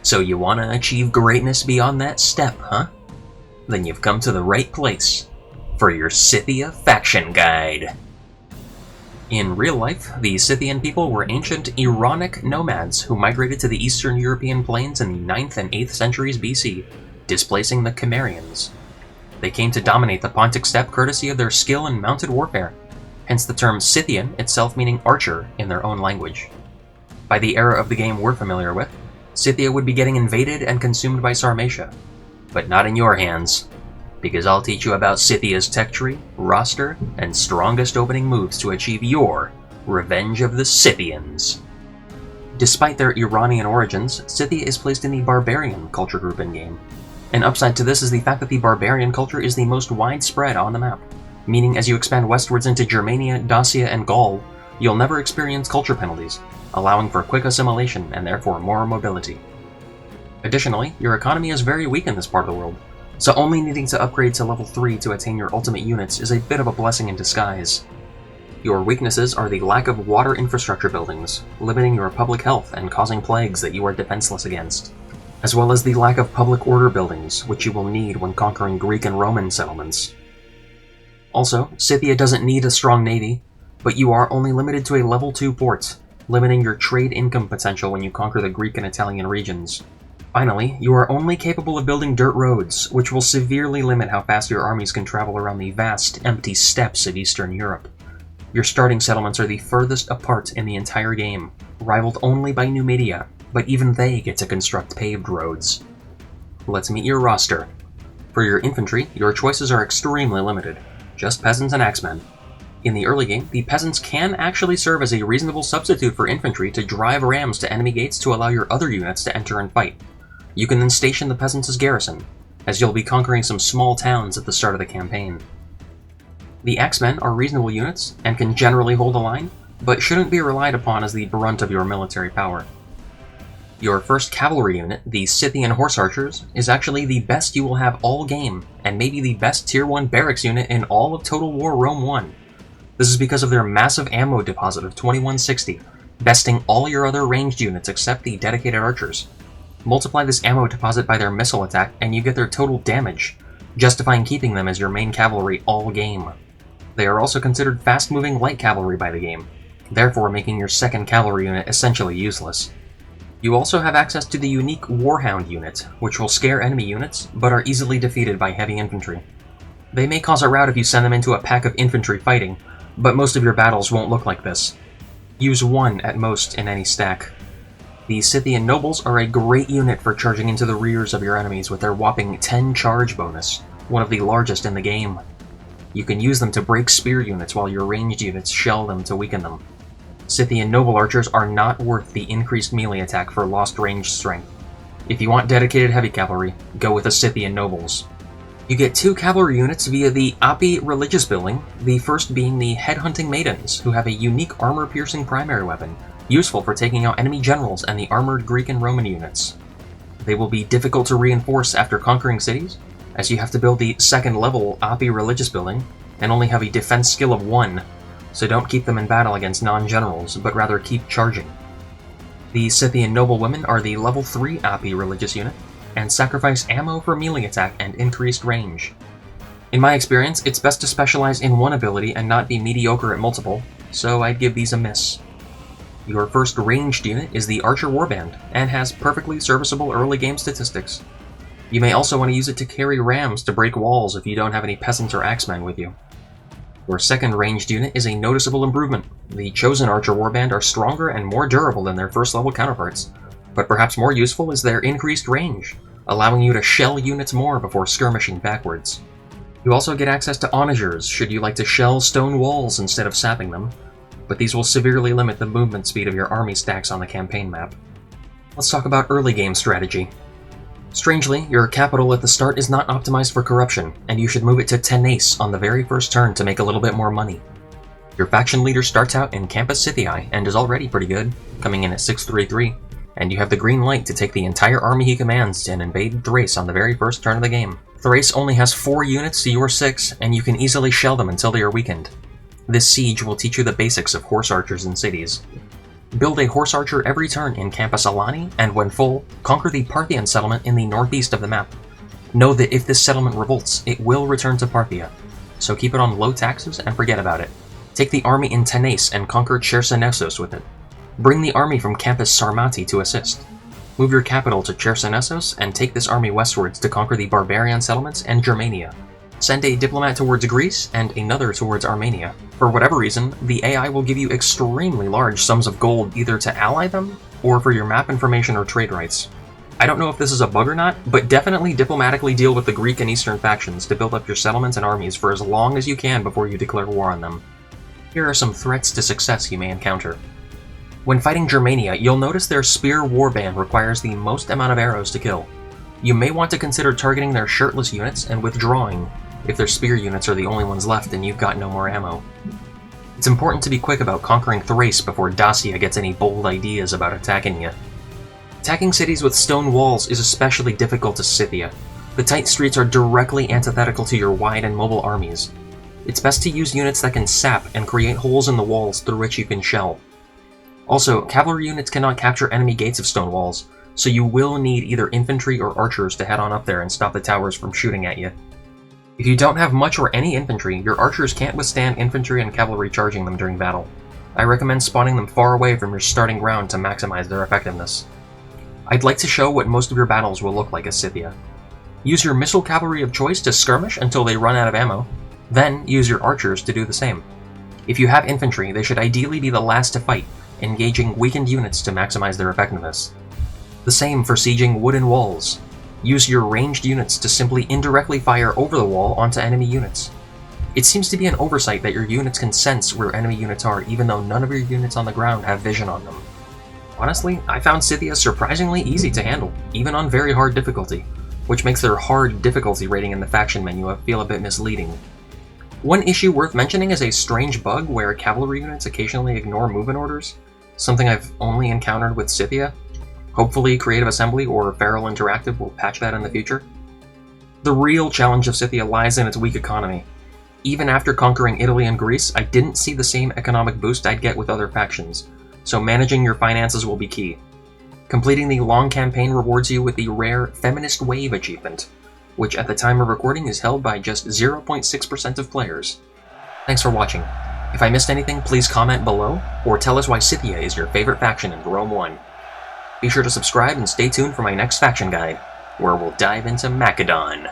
So you want to achieve greatness beyond that steppe, huh? Then you've come to the right place for your Scythia faction guide. In real life, the Scythian people were ancient Iranic nomads who migrated to the Eastern European plains in the 9th and 8th centuries BC, displacing the Cimmerians. They came to dominate the Pontic steppe courtesy of their skill in mounted warfare, hence the term Scythian itself meaning archer in their own language. By the era of the game we're familiar with, Scythia would be getting invaded and consumed by Sarmatia. But not in your hands, because I'll teach you about Scythia's tech tree, roster, and strongest opening moves to achieve your Revenge of the Scythians. Despite their Iranian origins, Scythia is placed in the barbarian culture group in-game. An upside to this is the fact that the barbarian culture is the most widespread on the map, meaning as you expand westwards into Germania, Dacia, and Gaul, you'll never experience culture penalties, allowing for quick assimilation and therefore more mobility. Additionally, your economy is very weak in this part of the world, so only needing to upgrade to level 3 to attain your ultimate units is a bit of a blessing in disguise. Your weaknesses are the lack of water infrastructure buildings, limiting your public health and causing plagues that you are defenseless against, as well as the lack of public order buildings, which you will need when conquering Greek and Roman settlements. Also, Scythia doesn't need a strong navy, but you are only limited to a level 2 port, limiting your trade income potential when you conquer the Greek and Italian regions. Finally, you are only capable of building dirt roads, which will severely limit how fast your armies can travel around the vast, empty steppes of Eastern Europe. Your starting settlements are the furthest apart in the entire game, rivaled only by Numidia, but even they get to construct paved roads. Let's meet your roster. For your infantry, your choices are extremely limited, just peasants and axemen. In the early game, the peasants can actually serve as a reasonable substitute for infantry to drive rams to enemy gates to allow your other units to enter and fight. You can then station the peasants as garrison, as you'll be conquering some small towns at the start of the campaign. The axemen are reasonable units, and can generally hold a line, but shouldn't be relied upon as the brunt of your military power. Your first cavalry unit, the Scythian horse archers, is actually the best you will have all game, and maybe the best tier 1 barracks unit in all of Total War Rome 1. This is because of their massive ammo deposit of 2160, besting all your other ranged units except the dedicated archers. Multiply this ammo deposit by their missile attack, and you get their total damage, justifying keeping them as your main cavalry all game. They are also considered fast-moving light cavalry by the game, therefore making your second cavalry unit essentially useless. You also have access to the unique Warhound unit, which will scare enemy units, but are easily defeated by heavy infantry. They may cause a rout if you send them into a pack of infantry fighting, but most of your battles won't look like this. Use one at most in any stack. The Scythian nobles are a great unit for charging into the rears of your enemies with their whopping 10 charge bonus, one of the largest in the game. You can use them to break spear units while your ranged units shell them to weaken them. Scythian noble archers are not worth the increased melee attack for lost range strength. If you want dedicated heavy cavalry, go with the Scythian nobles. You get 2 cavalry units via the Api religious building, the first being the Headhunting Maidens, who have a unique armor-piercing primary weapon, useful for taking out enemy generals and the armored Greek and Roman units. They will be difficult to reinforce after conquering cities, as you have to build the second level Api religious building, and only have a defense skill of 1, so don't keep them in battle against non-generals, but rather keep charging. The Scythian noblewomen are the level 3 Api religious unit, and sacrifice ammo for melee attack and increased range. In my experience, it's best to specialize in one ability and not be mediocre at multiple, so I'd give these a miss. Your first ranged unit is the Archer Warband, and has perfectly serviceable early game statistics. You may also want to use it to carry rams to break walls if you don't have any peasants or axemen with you. Your second ranged unit is a noticeable improvement. The Chosen Archer Warband are stronger and more durable than their first level counterparts, but perhaps more useful is their increased range, allowing you to shell units more before skirmishing backwards. You also get access to onagers should you like to shell stone walls instead of sapping them, but these will severely limit the movement speed of your army stacks on the campaign map. Let's talk about early game strategy. Strangely, your capital at the start is not optimized for corruption, and you should move it to Tenace on the very first turn to make a little bit more money. Your faction leader starts out in Campus Scythia and is already pretty good, coming in at 633, and you have the green light to take the entire army he commands and invade Thrace on the very first turn of the game. Thrace only has 4 units to your 6, and you can easily shell them until they are weakened. This siege will teach you the basics of horse archers in cities. Build a horse archer every turn in Campus Alani, and when full, conquer the Parthian settlement in the northeast of the map. Know that if this settlement revolts, it will return to Parthia, so keep it on low taxes and forget about it. Take the army in Thrace and conquer Chersonesos with it. Bring the army from Campus Sarmati to assist. Move your capital to Chersonesos and take this army westwards to conquer the barbarian settlements and Germania. Send a diplomat towards Greece and another towards Armenia. For whatever reason, the AI will give you extremely large sums of gold either to ally them, or for your map information or trade rights. I don't know if this is a bug or not, but definitely diplomatically deal with the Greek and Eastern factions to build up your settlements and armies for as long as you can before you declare war on them. Here are some threats to success you may encounter. When fighting Germania, you'll notice their spear warband requires the most amount of arrows to kill. You may want to consider targeting their shirtless units and withdrawing if their spear units are the only ones left and you've got no more ammo. It's important to be quick about conquering Thrace before Dacia gets any bold ideas about attacking you. Attacking cities with stone walls is especially difficult to Scythia. The tight streets are directly antithetical to your wide and mobile armies. It's best to use units that can sap and create holes in the walls through which you can shell. Also, cavalry units cannot capture enemy gates of stone walls, so you will need either infantry or archers to head on up there and stop the towers from shooting at you. If you don't have much or any infantry, your archers can't withstand infantry and cavalry charging them during battle. I recommend spawning them far away from your starting ground to maximize their effectiveness. I'd like to show what most of your battles will look like as Scythia. Use your missile cavalry of choice to skirmish until they run out of ammo, then use your archers to do the same. If you have infantry, they should ideally be the last to fight, engaging weakened units to maximize their effectiveness. The same for sieging wooden walls. Use your ranged units to simply indirectly fire over the wall onto enemy units. It seems to be an oversight that your units can sense where enemy units are even though none of your units on the ground have vision on them. Honestly, I found Scythia surprisingly easy to handle, even on very hard difficulty, which makes their hard difficulty rating in the faction menu feel a bit misleading. One issue worth mentioning is a strange bug where cavalry units occasionally ignore movement orders, something I've only encountered with Scythia. Hopefully Creative Assembly or Feral Interactive will patch that in the future. The real challenge of Scythia lies in its weak economy. Even after conquering Italy and Greece, I didn't see the same economic boost I'd get with other factions, so managing your finances will be key. Completing the long campaign rewards you with the rare Feminist Wave achievement, which at the time of recording is held by just 0.6% of players. Thanks for watching. If I missed anything, please comment below, or tell us why Scythia is your favorite faction in Rome 1. Be sure to subscribe and stay tuned for my next faction guide, where we'll dive into Macedon.